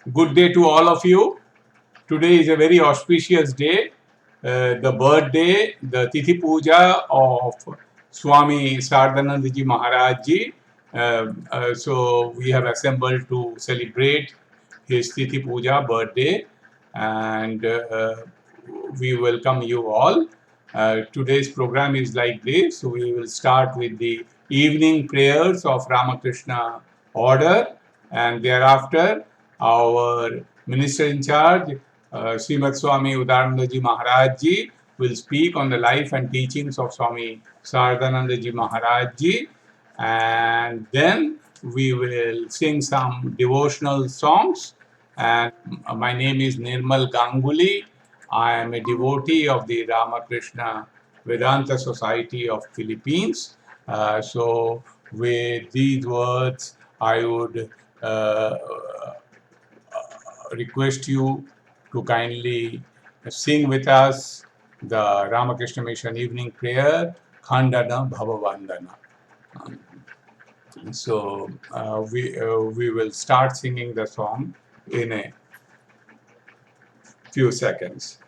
Good day to all of you. Today is a very auspicious day, the birthday, the Tithi Puja of Swami Saradanandaji Maharaj ji. So we have assembled to celebrate his Tithi Puja birthday, and we welcome you all. Today's program is like this. So we will start with the evening prayers of Ramakrishna Order, and thereafter our Minister in charge, Srimat Swami Saradanandaji Maharaj ji, will speak on the life and teachings of Swami Saradanandaji Maharaj ji, and then we will sing some devotional songs. And my name is Nirmal Ganguly. I am a devotee of the Ramakrishna Vedanta Society of Philippines. So with these words, I would request you to kindly sing with us the Ramakrishna Mission evening prayer, Khandana Bhavavandana. So we will start singing the song in a few seconds.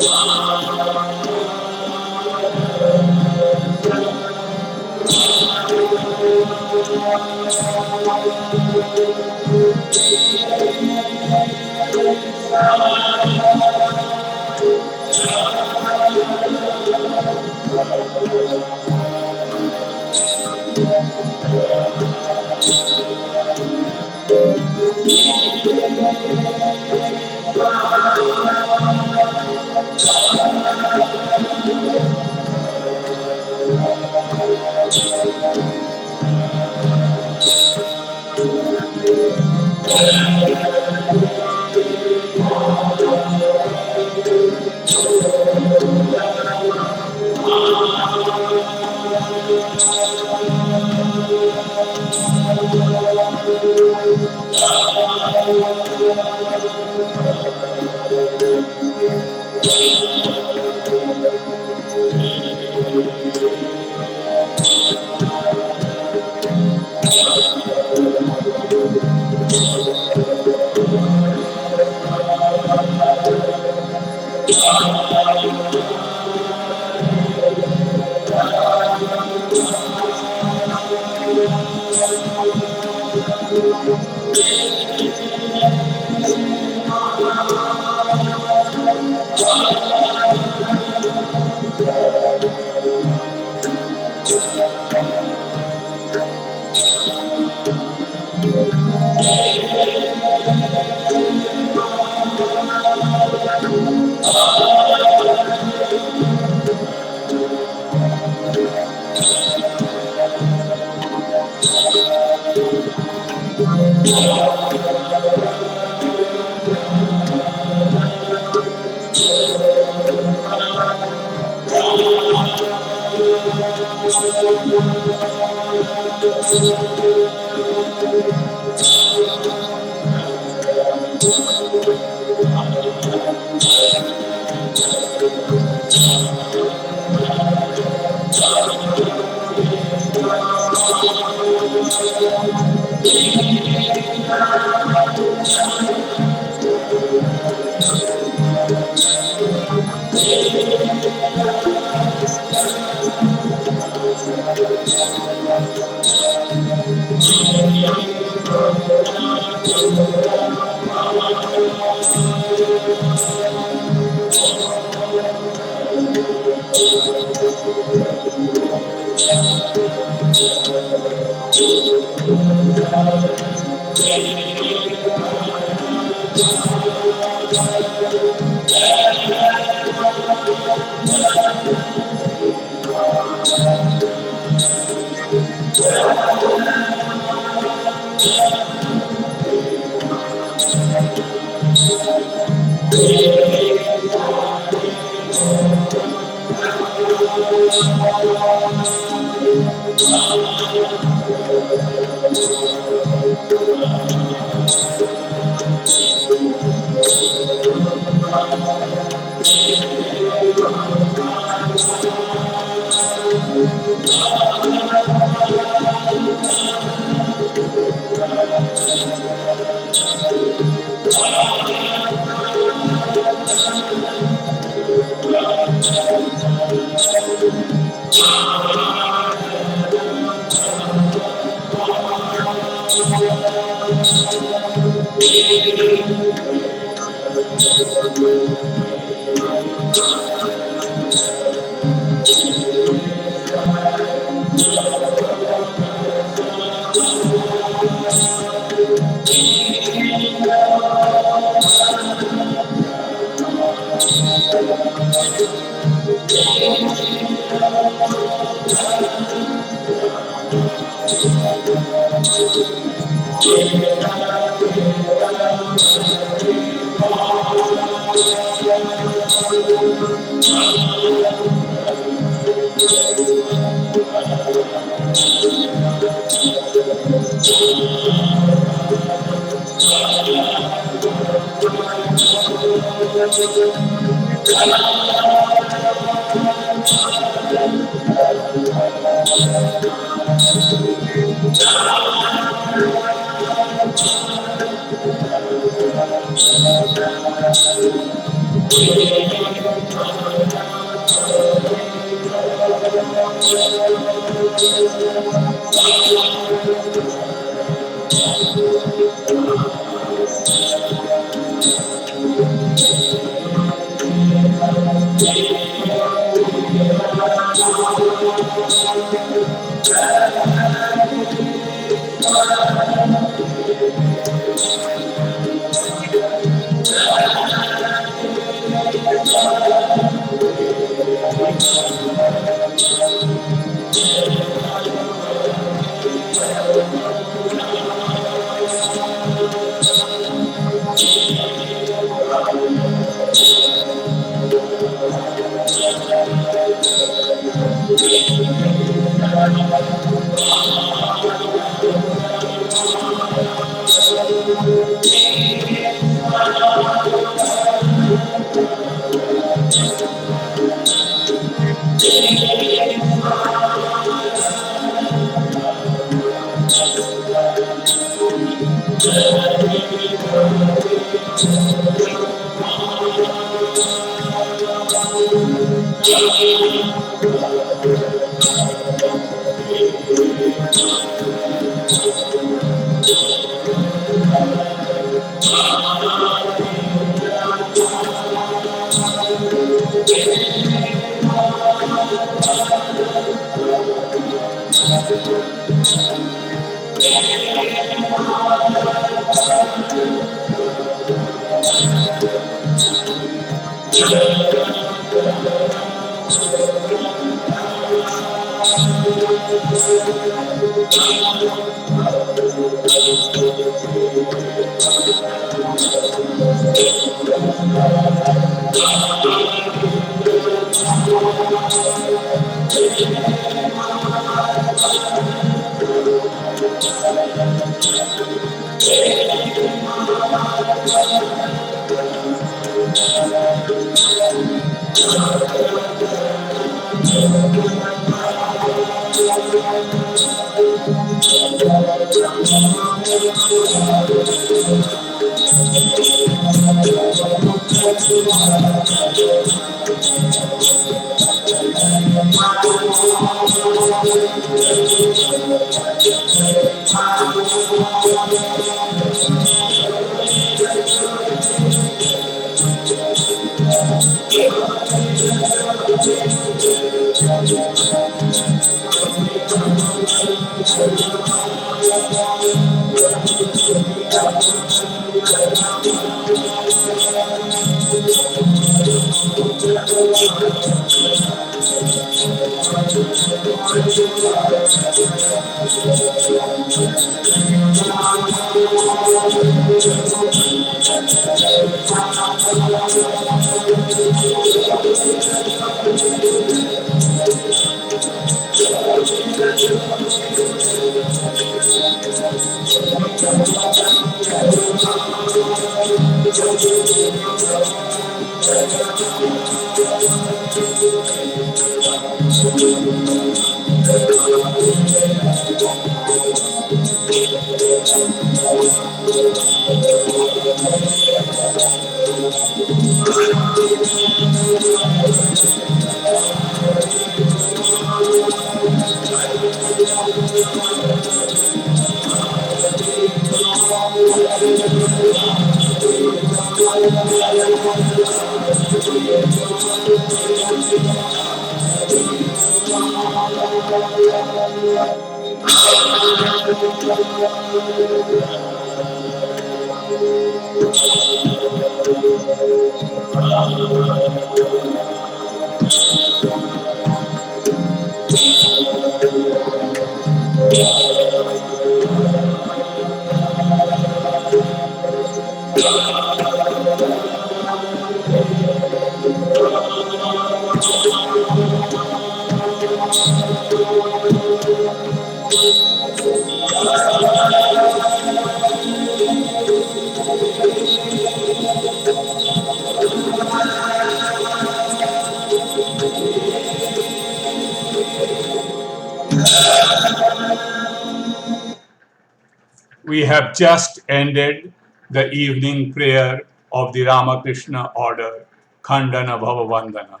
We have just ended the evening prayer of the Ramakrishna Order, Khandana Bhavavandana.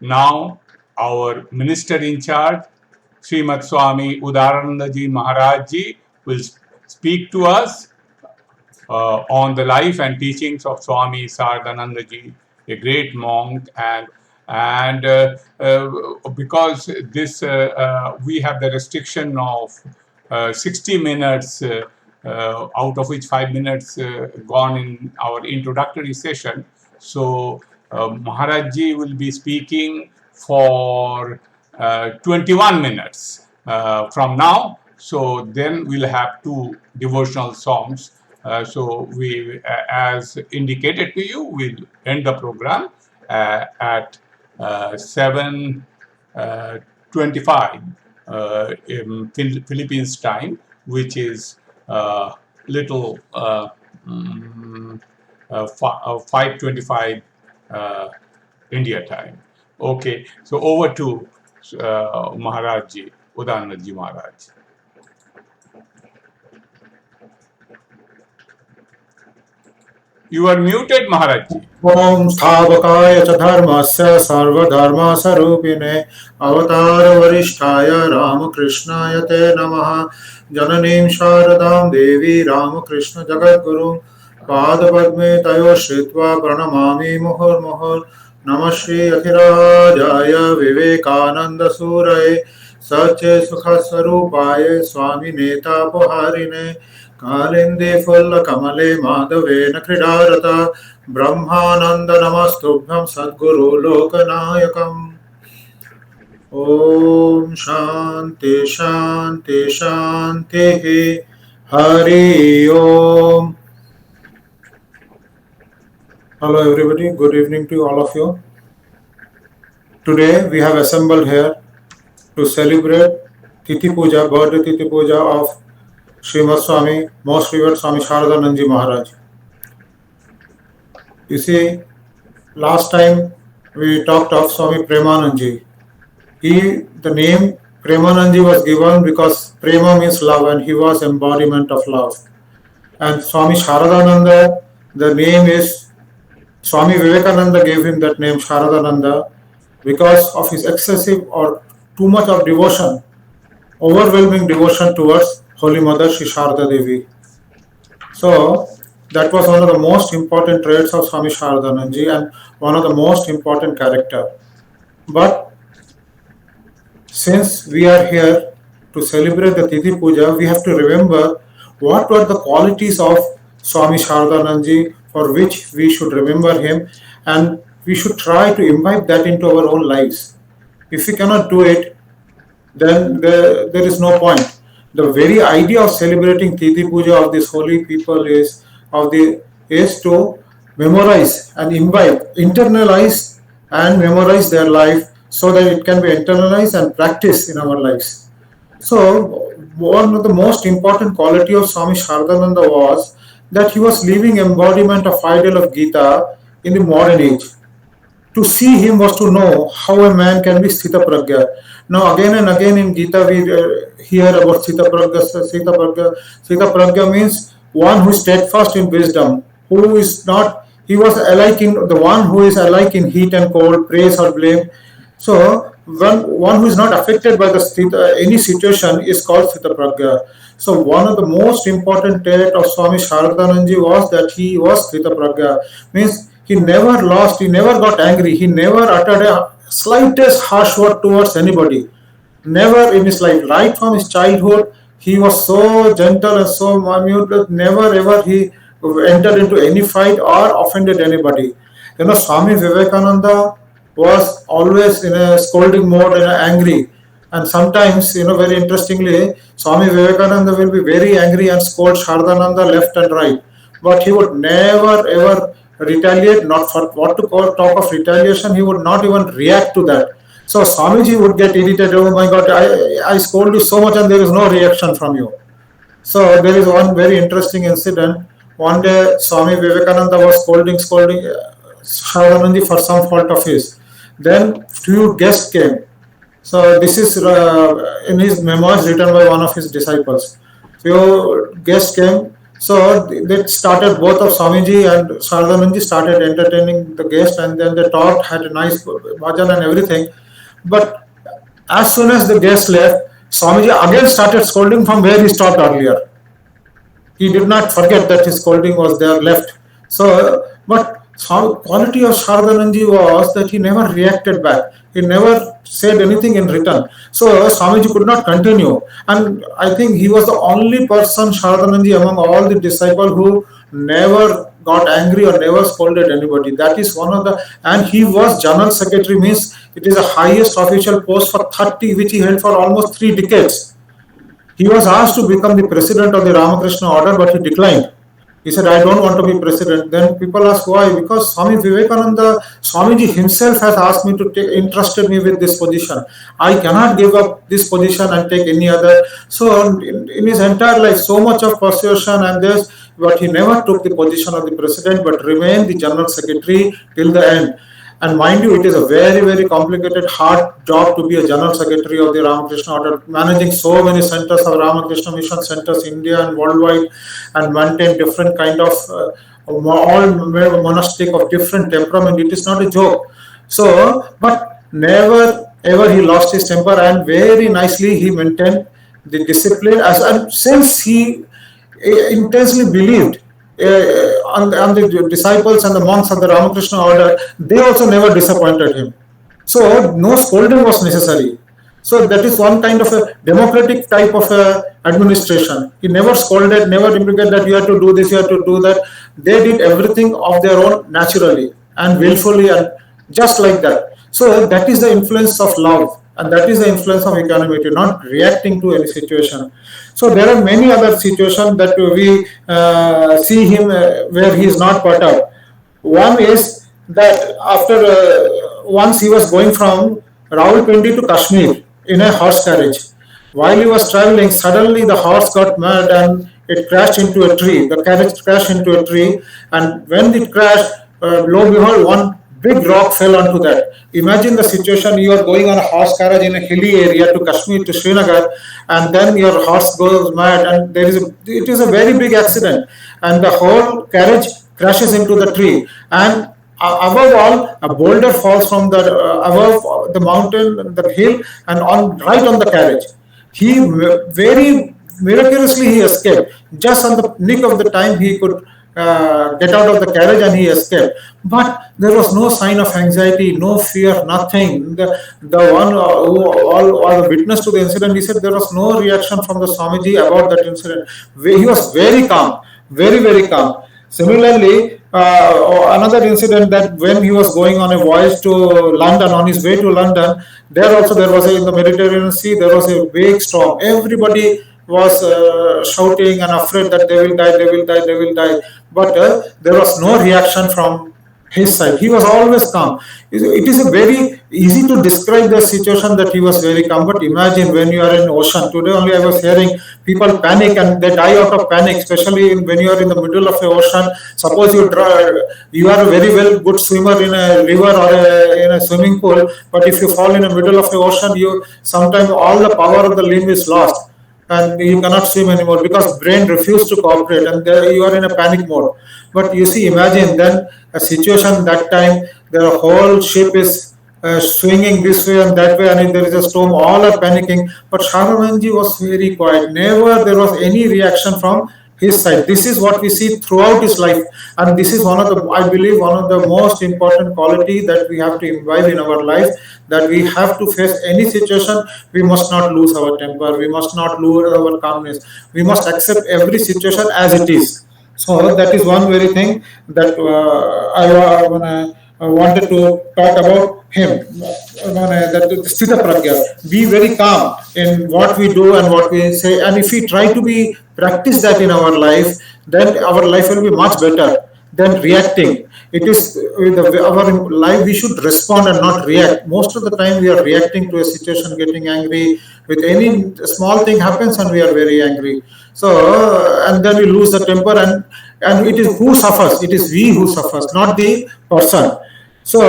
Now, our minister in charge, Srimat Swami Saradanandaji Maharaj ji, will speak to us on the life and teachings of Swami Saradanandaji, a great monk, and because this we have the restriction of 60 minutes, out of which 5 minutes gone in our introductory session. So Maharaj ji will be speaking for 21 minutes from now. So then we'll have two devotional songs. So we, as indicated to you, we'll end the program at 7:25 in Philippines time, which is little 5:25 India time. Okay, so over to Maharaj ji, Saradanandaji Maharaj. You are muted, Maharaj. Om Sthavakaya cha dharmasya sarvadharma sarupine avatar varishtaya Ramakrishnaya te namaha jananim sharadam devi Ramakrishna jagadguru padpadme tayo shritva pranamami muhur muhur Namah Shri Akhirajaya Vivekananda Suraye Sache Sukha Swarupaye Swami Neta Poharine Kalinde Fulla Kamale Madhavena Kridarata Brahmananda Namastubhyam Sadguru Lokanayakam Om Shanti Shanti Shanti Hari Om. Hello everybody, good evening to all of you. Today we have assembled here to celebrate Tithi Puja, birthday Tithi Puja of Srimat Swami, most revered Swami Saradanandaji Maharaj. You see, last time we talked of Swami Premanandaji. The name Premanandaji was given because Prema means love and he was embodiment of love. And Swami Saradananda, the name is Swami Vivekananda gave him that name Saradananda because of his excessive or too much of devotion, overwhelming devotion towards Holy Mother Sri Sharda Devi. So that was one of the most important traits of Swami Saradanandaji and one of the most important character. But since we are here to celebrate the Tithi Puja, we have to remember what were the qualities of Swami Saradanandaji for which we should remember him, and we should try to imbibe that into our own lives. If we cannot do it, then there is no point. The very idea of celebrating Tithi Puja of these holy people is to memorize and imbibe, internalize and memorize their life so that it can be internalized and practiced in our lives. So one of the most important quality of Swami Saradananda was that he was living embodiment of ideal of Gita in the modern age. To see him was to know how a man can be Sthita Pragya. Now again and again in Gita we hear about Sthita Pragya. Sthita Pragya means one who is steadfast in wisdom, who is not, he was alike in, the one who is alike in heat and cold, praise or blame. So one who is not affected by any situation is called Sthita Pragya. So one of the most important trait of Swami Saradanandaji was that he was Sthita Pragya. Means he never lost, he never got angry, he never uttered a slightest harsh word towards anybody. Never in his life, right from his childhood, he was so gentle and so minute that never ever he entered into any fight or offended anybody. Swami Vivekananda was always in a scolding mode and angry. And sometimes, very interestingly, Swami Vivekananda will be very angry and scold Saradananda left and right. But he would never ever retaliate, not for what to call talk of retaliation, he would not even react to that. So Swamiji would get irritated, oh my God, I scold you so much and there is no reaction from you. So there is one very interesting incident. One day Swami Vivekananda was scolding Saradanandaji for some fault of his. Then few guests came. So this is in his memoirs written by one of his disciples. Few guests came. So they started, both of Swamiji and Saradanandaji started entertaining the guests, and then they talked, had a nice bhajan and everything. But as soon as the guests left, Swamiji again started scolding from where he stopped earlier. He did not forget that his scolding was there left. So, but quality of Saradanandaji was that he never reacted back. He never said anything in return. So Swamiji could not continue. And I think he was the only person, Saradanandaji, among all the disciples who never got angry or never scolded anybody. That is one of the, and he was General Secretary, means it is the highest official post for 30, which he held for almost 3 decades. He was asked to become the president of the Ramakrishna Order, but he declined. He said, I don't want to be president. Then people ask why? Because Swami Vivekananda, Swamiji himself has asked me to entrusted me with this position. I cannot give up this position and take any other. So in his entire life, so much of persuasion and this, but he never took the position of the president, but remained the general secretary till the end. And mind you, it is a very, very complicated, hard job to be a general secretary of the Ramakrishna Order, managing so many centers of Ramakrishna Mission centers, India and worldwide, and maintain different kind of all monastic of different temperament. It is not a joke. So, but never ever he lost his temper, and very nicely he maintained the discipline. As and since he intensely believed on the disciples and the monks of the Ramakrishna order, they also never disappointed him. So no scolding was necessary. So that is one kind of a democratic type of administration. He never scolded, never indicated that you have to do this, you have to do that. They did everything of their own naturally and willfully and just like that. So that is the influence of love, and that is the influence of equanimity, not reacting to any situation. So there are many other situations that we see him where he is not caught up. One is that after once he was going from Rawalpindi to Kashmir in a horse carriage. While he was traveling, suddenly the horse got mad and it crashed into a tree. The carriage crashed into a tree, and when it crashed, lo and behold, one big rock fell onto that. Imagine the situation: you are going on a horse carriage in a hilly area to Kashmir to Srinagar, and then your horse goes mad, and it is a very big accident, and the whole carriage crashes into the tree. And above all, a boulder falls from the above the mountain, the hill, and on right on the carriage. He very miraculously he escaped. Just on the nick of the time he could get out of the carriage and he escaped. But there was no sign of anxiety, no fear, nothing. The one who all was a witness to the incident, he said there was no reaction from the Swamiji about that incident. He was very calm, very calm. Similarly, another incident that when he was going on a voyage to London, on his way to London, there also there was in the Mediterranean Sea, there was a big storm. Everybody was shouting and afraid that they will die, they will die, they will die. But there was no reaction from his side. He was always calm. It is a very easy to describe the situation that he was very calm. But imagine when you are in ocean. Today only I was hearing people panic and they die out of panic, especially when you are in the middle of the ocean. Suppose you are a very well good swimmer in a river or in a swimming pool, but if you fall in the middle of the ocean, you sometimes all the power of the limb is lost and you cannot swim anymore because brain refused to cooperate and there you are in a panic mode. But you see, imagine then a situation that time the whole ship is swinging this way and that way, and if there is a storm, all are panicking. But Sharamanji was very quiet. Never there was any reaction from his side. This is what we see throughout his life, and this is one of the, I believe, one of the most important quality that we have to imbibe in our life. That we have to face any situation, we must not lose our temper. We must not lose our calmness. We must accept every situation as it is. So that is one very thing that I wanted to talk about him. That Sthita Pragya. Be very calm in what we do and what we say. And if we try to be practice that in our life, then our life will be much better than reacting. It is with our life we should respond and not react. Most of the time we are reacting to a situation, getting angry with any small thing happens and we are very angry. So and then we lose the temper and it is who suffers. It is we who suffers, not the person. So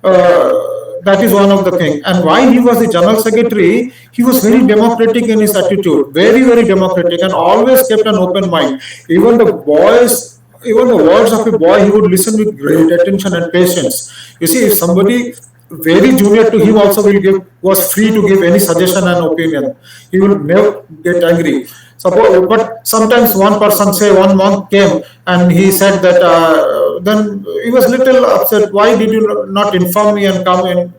that is one of the things. And while he was the general secretary, he was very democratic in his attitude, very democratic, and always kept an open mind. Even the boys, even the words of a boy, he would listen with great attention and patience. You see, if somebody very junior to him also was free to give any suggestion and opinion, he would never get angry. Suppose, but sometimes one person, say one monk came and he said that then he was little upset. Why did you not inform me and come in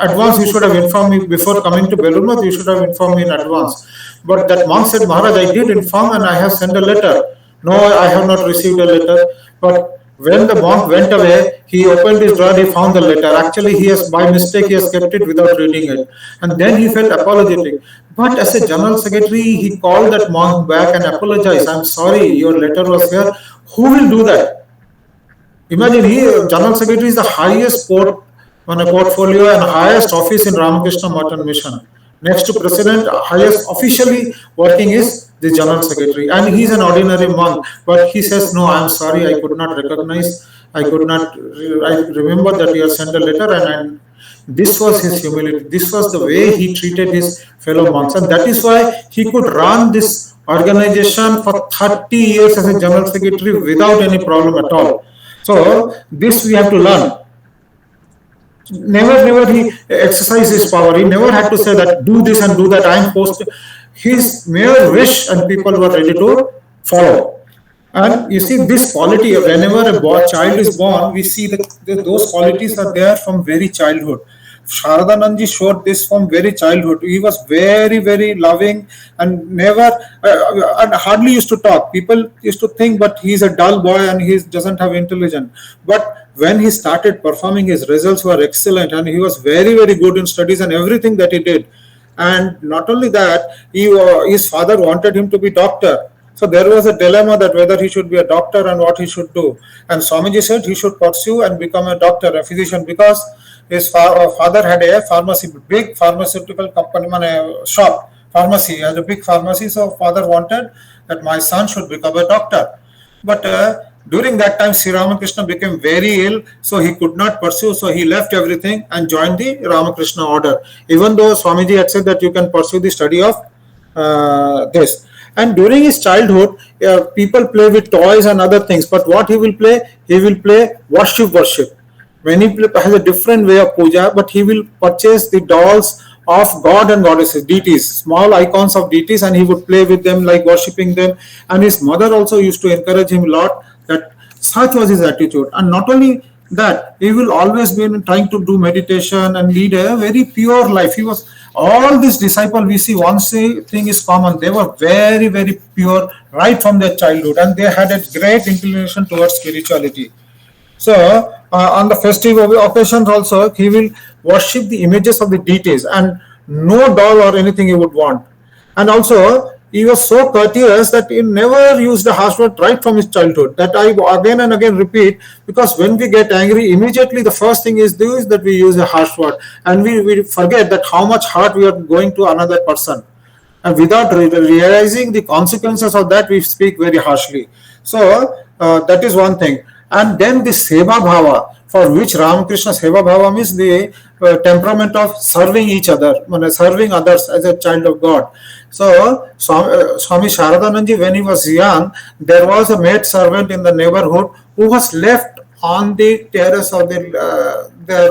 advance? You should have informed me before coming to Belurnath. You should have informed me in advance. But that monk said, Maharaj, I did inform and I have sent a letter. No, I have not received a letter. But when the monk went away, he opened his drawer, he found the letter. Actually, he has, by mistake, he has kept it without reading it. And then he felt apologetic. But as a general secretary, he called that monk back and apologized. I'm sorry, your letter was here. Who will do that? Imagine, general secretary is the highest on a portfolio and highest office in Ramakrishna Matan Mission. Next to president, highest officially working is the general secretary, and he is an ordinary monk. But he says, "No, I am sorry, I could not recognize. I could not. I remember that he has sent a letter, and this was his humility. This was the way he treated his fellow monks, and that is why he could run this organization for 30 years as a general secretary without any problem at all. So this we have to learn. Never he exercised his power. He never had to say that do this and do that. I am post. His mere wish and people were ready to follow. And you see this quality, whenever a child is born, we see that those qualities are there from very childhood. Sharadananji showed this from very childhood. He was very loving and never and hardly used to talk. People used to think, but he's a dull boy and he doesn't have intelligence. But when he started performing, his results were excellent, and he was very good in studies and everything that he did. And not only that, his father wanted him to be doctor. So there was a dilemma that whether he should be a doctor and what he should do. And Swamiji said he should pursue and become a doctor, a physician, because his father had a pharmacy, big pharmaceutical company, shop, pharmacy, has a big pharmacy. So father wanted that my son should become a doctor. But during that time, Sri Ramakrishna became very ill, so he could not pursue. So he left everything and joined the Ramakrishna Order. Even though Swamiji had said that you can pursue the study of this. And during his childhood, people play with toys and other things. But what he will play? He will play worship. When he has a different way of puja, but he will purchase the dolls of God and goddesses, deities, small icons of deities, and he would play with them, like worshipping them. And his mother also used to encourage him a lot. That such was his attitude. And not only that, he will always be trying to do meditation and lead a very pure life. He was all these disciples, we see one thing is common. They were very pure right from their childhood, and they had a great inclination towards spirituality. So on the festive occasions also, he will worship the images of the deities, and no doll or anything he would want. And also he was so courteous that he never used a harsh word right from his childhood. That I again and again repeat, because when we get angry, immediately the first thing is that we use a harsh word, and we forget that how much hurt we are going to another person, and without realizing the consequences of that, we speak very harshly. So that is one thing. And then the Seva Bhava, for which Ramakrishna Seva Bhava means the temperament of serving each other, serving others as a child of God. So Swami Saradanandaji, when he was young, there was a maid servant in the neighborhood who was left on the terrace of their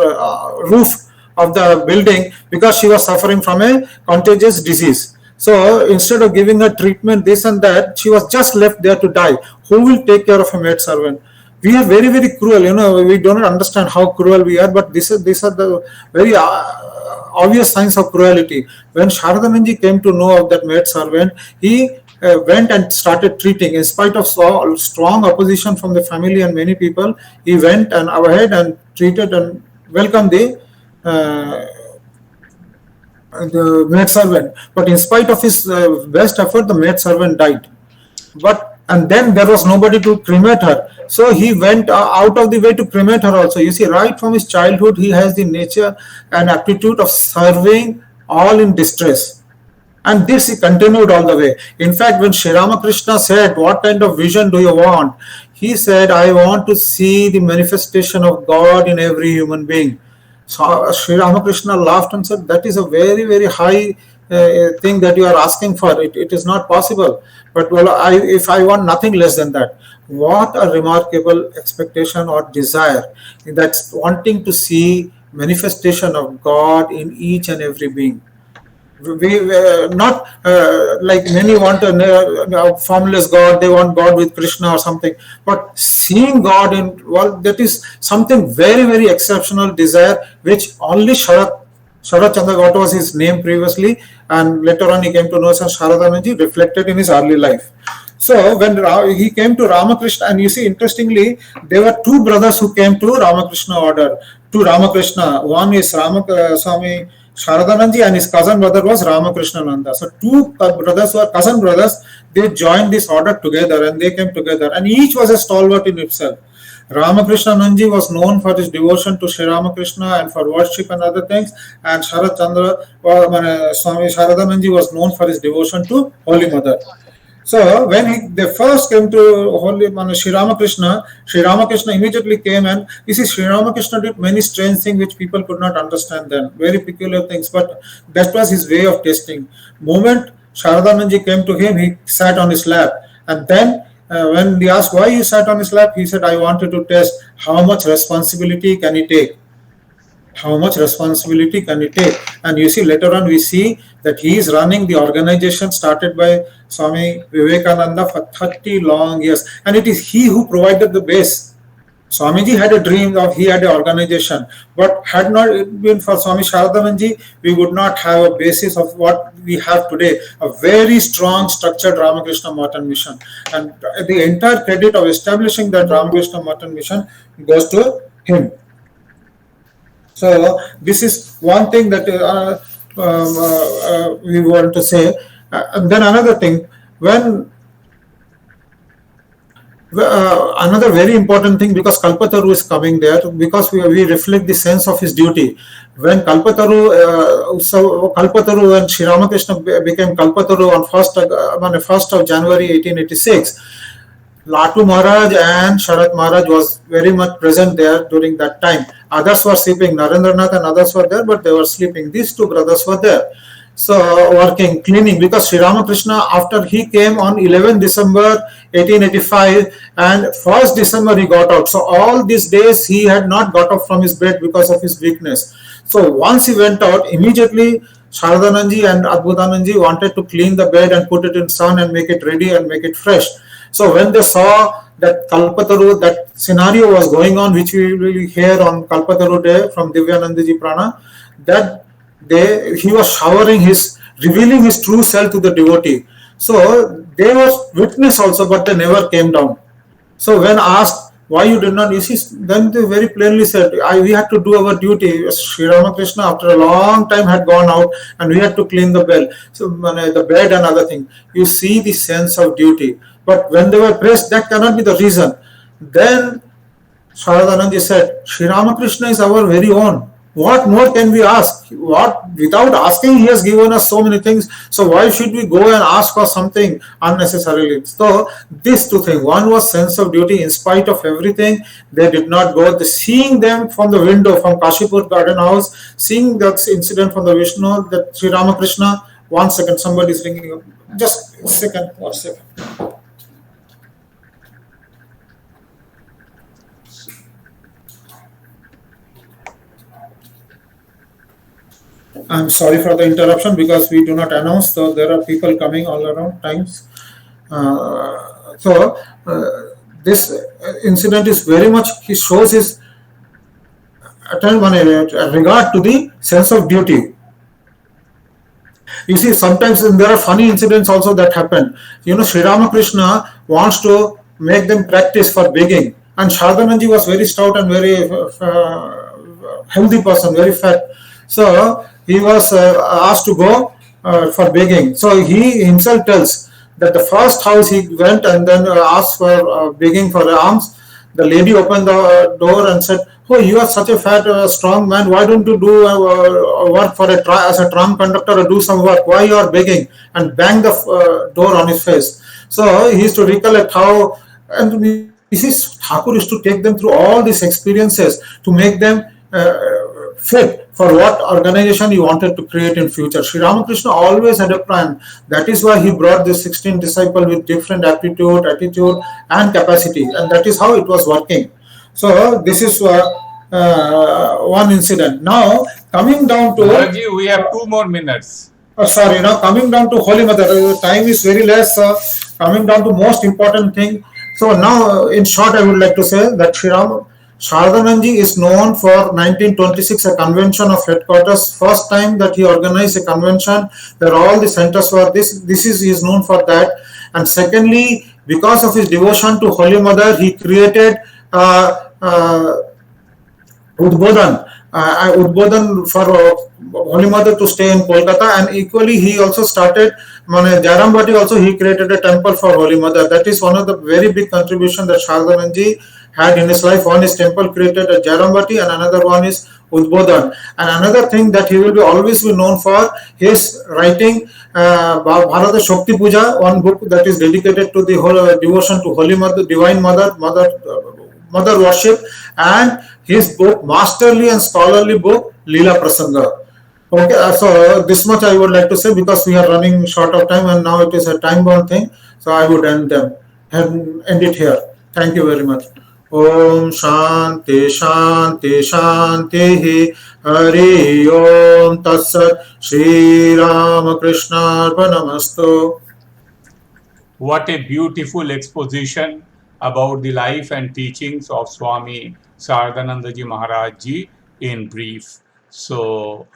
roof of the building because she was suffering from a contagious disease. So instead of giving her treatment, this and that, she was just left there to die. Who will take care of a maid servant? We are very cruel. We don't understand how cruel we are, but these are the very obvious signs of cruelty. When Saradanandaji came to know of that maid servant, he went and started treating. In spite of strong opposition from the family and many people, he went and ahead and treated and welcomed the maid servant. But in spite of his best effort, the maid servant died. And then there was nobody to cremate her. So he went out of the way to cremate her also. You see, right from his childhood, he has the nature and aptitude of serving all in distress. And this he continued all the way. In fact, when Sri Ramakrishna said, what kind of vision do you want? He said, I want to see the manifestation of God in every human being. So Sri Ramakrishna laughed and said, that is a very high thing that you are asking for. It is not possible. But if I want nothing less than that, what a remarkable expectation or desire. That's wanting to see manifestation of God in each and every being. We not like many want a formless God, they want God with Krishna or something, but seeing God in, that is something very exceptional desire, which only Sharat Chandra, what was his name previously, and later on he came to know as Saradanandaji, reflected in his early life. So when he came to Ramakrishna, and you see, interestingly, there were two brothers who came to Ramakrishna Order, to Ramakrishna. One is Swami Saradanandaji, and his cousin brother was Ramakrishna Nanda. So two brothers who are cousin brothers, they joined this order together, and they came together, and each was a stalwart in itself. Ramakrishna Nanji was known for his devotion to Sri Ramakrishna and for worship and other things, and Sharat Chandra, Swami Saradanandaji was known for his devotion to Holy Mother. So when they first came to Sri Ramakrishna immediately came, and you see, Sri Ramakrishna did many strange things which people could not understand then, very peculiar things, but that was his way of testing. Moment Sharadananji came to him, he sat on his lap. And then when he asked why he sat on his lap, he said, I wanted to test how much responsibility can he take. How much responsibility can he take? And you see, later on we see that he is running the organization started by Swami Vivekananda for 30 long years. And it is he who provided the base. Swamiji had a dream of, he had an organization, but had not it been for Swami Saradanandaji, we would not have a basis of what we have today, a very strong structured Ramakrishna Matan mission. And the entire credit of establishing that Ramakrishna Matan mission goes to him. So this is one thing that we want to say. And then another thing, when another very important thing, because Kalpataru is coming there, because we reflect the sense of his duty. When Kalpataru, when Sri Ramakrishna became Kalpataru on 1st of January 1886, Latu Maharaj and Sharat Maharaj was very much present there during that time. Others were sleeping, Narendranath and others were there, but they were sleeping. These two brothers were there. So working, cleaning, because Sri Ramakrishna, after he came on 11 December 1885 and 1st December he got out. So all these days he had not got up from his bed because of his weakness. So once he went out, immediately Sharadananji and Adbhutananji wanted to clean the bed and put it in sun and make it ready and make it fresh. So when they saw that Kalpataru, that scenario was going on, which we will hear on Kalpataru Day from Divyanandaji Prana, that he was showering revealing his true self to the devotee. So they were witness also, but they never came down. So when asked why you did not, you see, then they very plainly said, we had to do our duty. Sri Ramakrishna after a long time had gone out and we had to clean the bell, so the bed and other thing. You see the sense of duty. But when they were pressed, that cannot be the reason. Then Saradanandaji said, Sri Ramakrishna is our very own. What more can we ask? Without asking, he has given us so many things. So why should we go and ask for something unnecessarily? So these two things. One was sense of duty. In spite of everything, they did not go. Seeing them from the window, from Kashipur Garden House, seeing that incident from the Vishnu, that Sri Ramakrishna, 1 second, somebody is ringing up. Just a second, 1 second. I'm sorry for the interruption because we do not announce, so there are people coming all around times. This incident is very much, he shows his regard to the sense of duty. You see, sometimes there are funny incidents also that happen. Sri Ramakrishna wants to make them practice for begging, and Sharadanandaji was very stout and very healthy person, very fat. So he was asked to go for begging. So he himself tells that the first house he went and then asked for begging for alms. The lady opened the door and said, "Oh, you are such a fat, strong man. Why don't you do work for as a tram conductor or do some work? Why you are begging?" And bang the door on his face. So he used to recollect how, and this is Thakur used to take them through all these experiences to make them fit for what organization he wanted to create in future. Sri Ramakrishna always had a plan. That is why he brought the 16 disciples with different aptitude, attitude and capacity, and that is how it was working. So this is one incident. Now coming down to Maharajji, we have 2 more minutes. Sorry, now coming down to Holy Mother, time is very less. Coming down to most important thing. So now, in short, I would like to say that Saradanandaji is known for 1926, a convention of headquarters. First time that he organized a convention where all the centers were this. He is known for that. And secondly, because of his devotion to Holy Mother, he created Udbodhan for Holy Mother to stay in Kolkata, and equally he also started Jairambati. Also he created a temple for Holy Mother. That is one of the very big contribution that Saradanandaji had in his life. One is temple created at Jairambati and another one is Udbodhan. And another thing that he will always be known for his writing Bharata Shakti Puja, one book that is dedicated to the whole devotion to Holy Mother, Divine Mother worship, and his book, masterly and scholarly book, Leela Prasanga. Okay, so this much I would like to say because we are running short of time and now it is a time bound thing. So I would end them and end it here. Thank you very much. Om Shanti Shanti Shanti Hari Om Tatsat Sri Ramakrishna Arpanamastu. What a beautiful exposition about the life and teachings of Swami Saradanandaji Maharaj ji in brief. So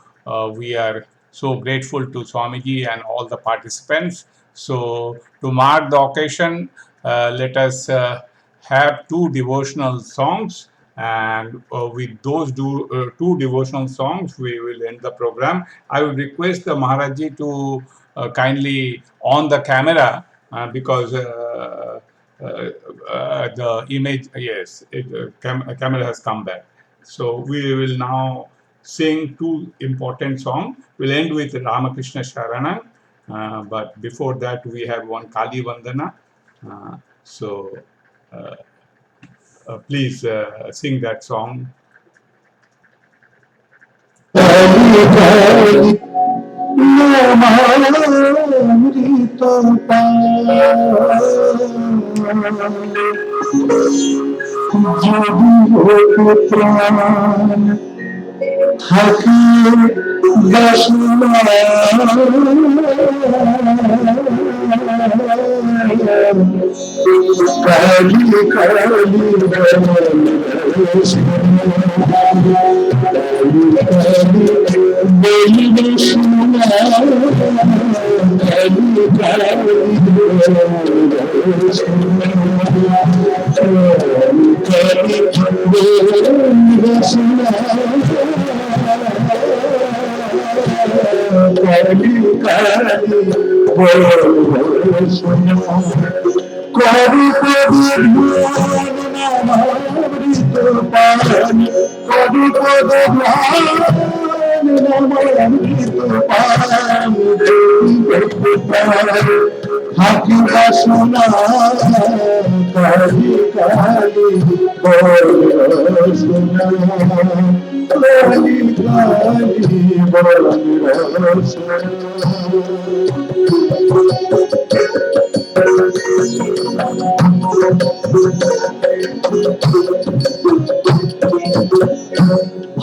we are so grateful to Swamiji and all the participants. So to mark the occasion, let us have two devotional songs, and with those two devotional songs we will end the program. I would request the Maharaji to kindly on the camera because the image, yes, camera has come back. So we will now sing two important songs. We'll end with Ramakrishna Sharanam, but before that we have one Kali Vandana. So please sing that song.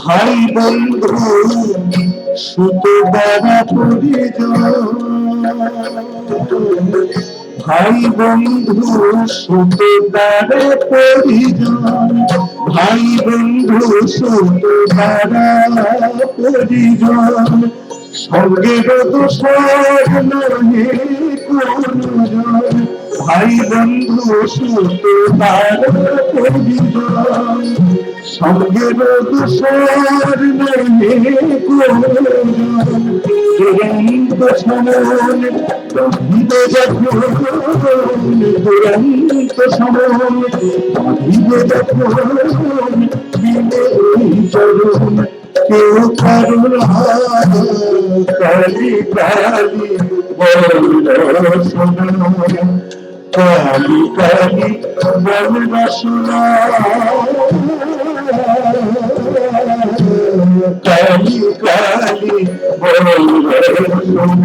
ভাই বন্ধু সুতো দ্বারা ভাই বন্ধু সুতো দ্বারা পরিজন, ভাই বন্ধু সুতো দ্বারা পরিজন, সঙ্গের দোষর নহে কোনজন, ভাই বন্ধু সুতো দ্বারা পরিজন, সঙ্গের দোষর নহে কোনজন, দুরন্ত সমন ভিড়ে যখন, দুরন্ত সমন ভিড়ে যখন, বিলে এই চরণ কেউ করুণা, কালি কালি বল শোনা, কালি কালি বল শোনা, কালি কালি বল শোনা।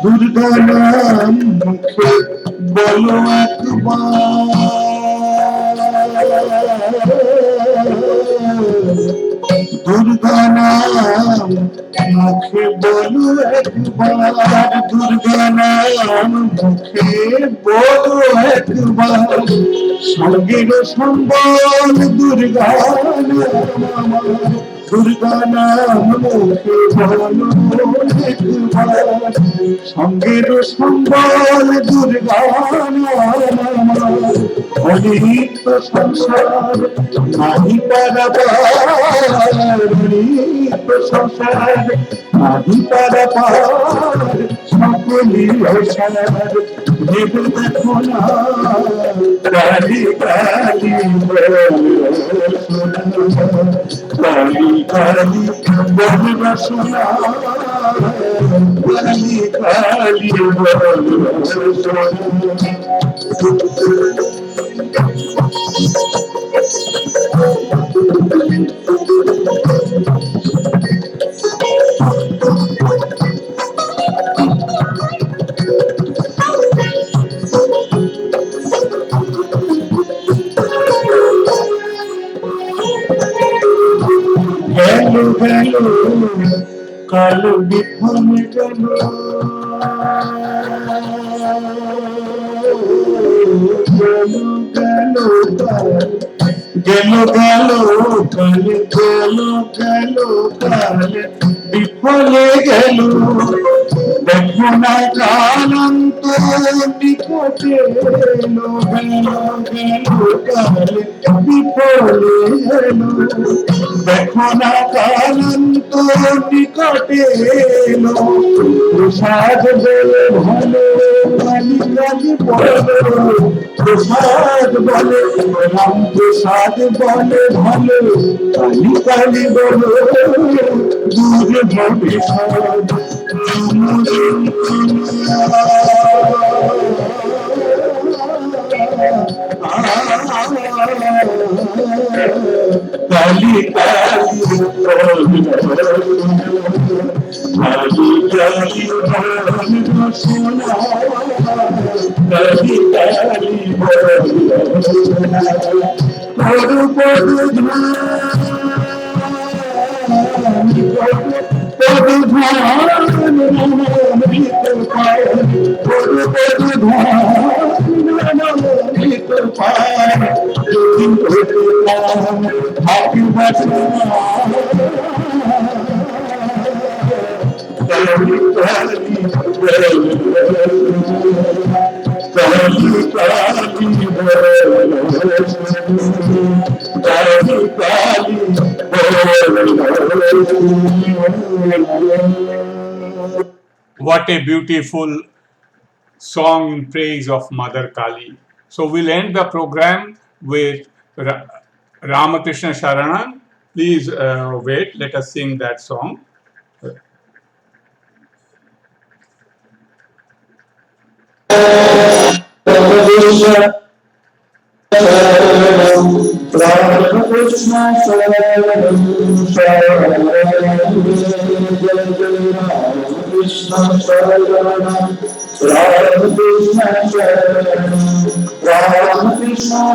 দুর্গা নাম মুখে বলো একবার, দুর্গা নাম মুখে বলো একবার, দুর্গা নাম মুখে বলো একবার, সঙ্গের সম্বল দুর্গা নাম, দুর্গা নাম মুখে বলো একবার, সঙ্গের সম্বল দুর্গা নাম, অনিত্য সংসার নাহি পারাবার, অনিত্য সংসার নদী পারাপার সকলি অসার ভেবে দেখো না কালি কালি কালি কালি বলবা শোনা কালি কালি বলবা শোনা গেলো গেলো কালো বিভ্রমে গেলো গেলো গেলো কালে গেলো গেলো কালে বিফলে গেলো দেখো না কালান্ত নিকটে এলো গেলো গেলো কালে বিফলে গেলো দেখো না কালান্ত নিকটে এলো প্রসাদ বলে ভালো কালি কালি বলো প্রসাদ বলে রাম প্রসাদ বলে ভালো কালি কালি বলো দূর ভবিষ্যৎ কালি কালি কালি কালি সোনা কালি কালি পড়ু পড়ু পড়ু ধান অমৃত পায় পড়ু পড়ু ধান অমৃত পায় যদি হতে পান হাতি বাসনা কালি কালি What a beautiful song in praise of Mother Kali. So we'll end the program with Ramakrishna Sharanan. Please wait, let us sing that song. Ramakrishna Saranam Ramakrishna Saranam Ramakrishna Saranam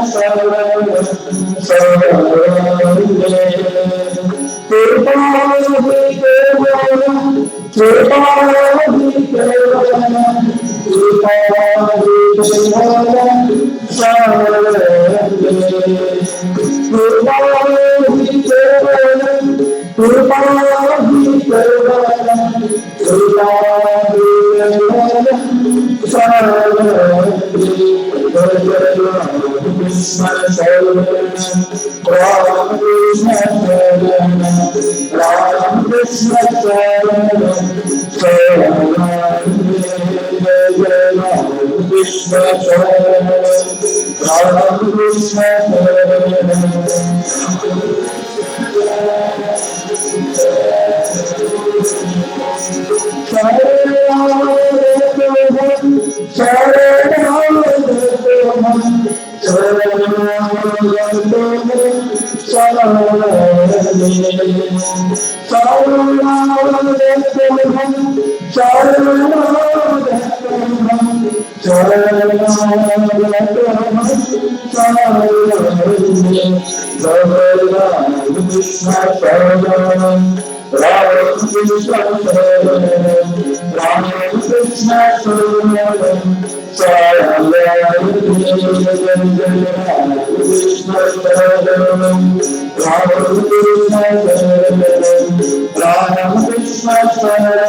Ramakrishna Saranam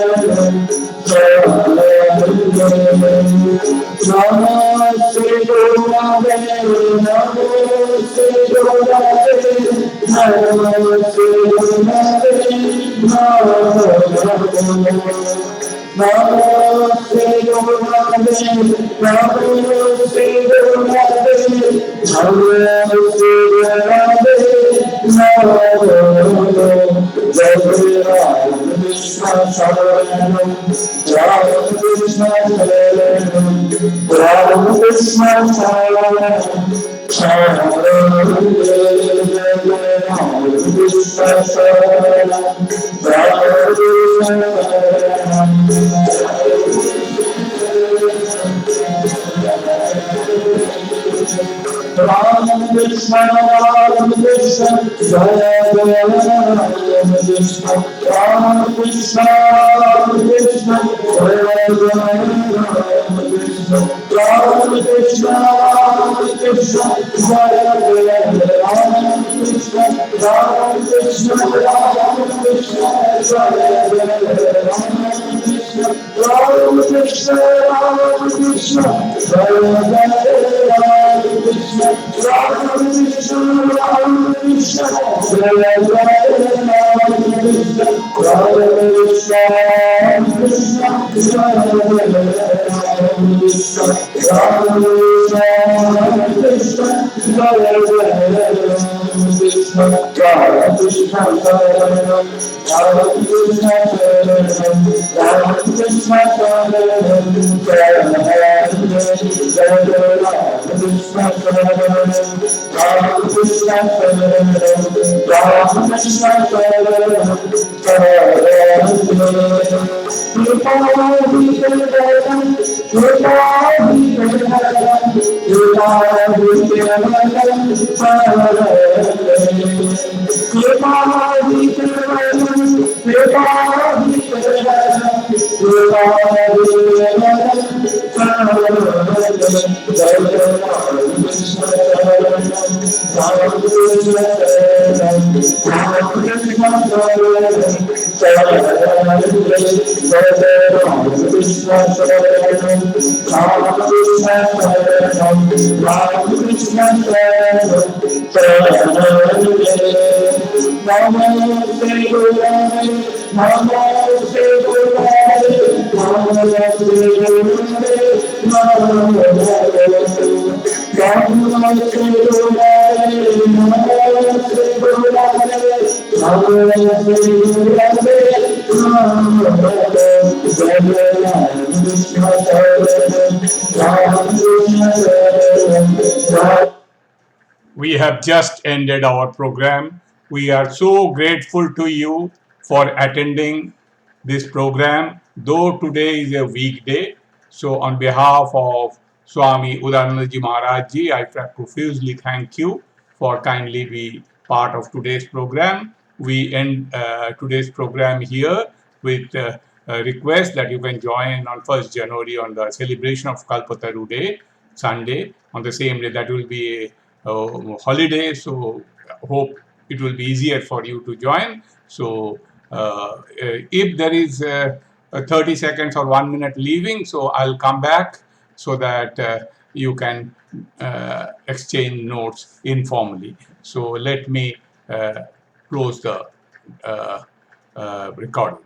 We have just ended our program. We are so grateful to you for attending this program, though today is a weekday. So, on behalf of Swami Saradanandaji Maharaj, I profusely thank you for kindly be part of today's program. We end today's program here with a request that you can join on 1st January on the celebration of Kalpataru Day, Sunday. On the same day, that will be a holiday, so hope it will be easier for you to join. So if there is 30 seconds or 1 minute leaving, so I'll come back so that you can exchange notes informally. So let me close the recording.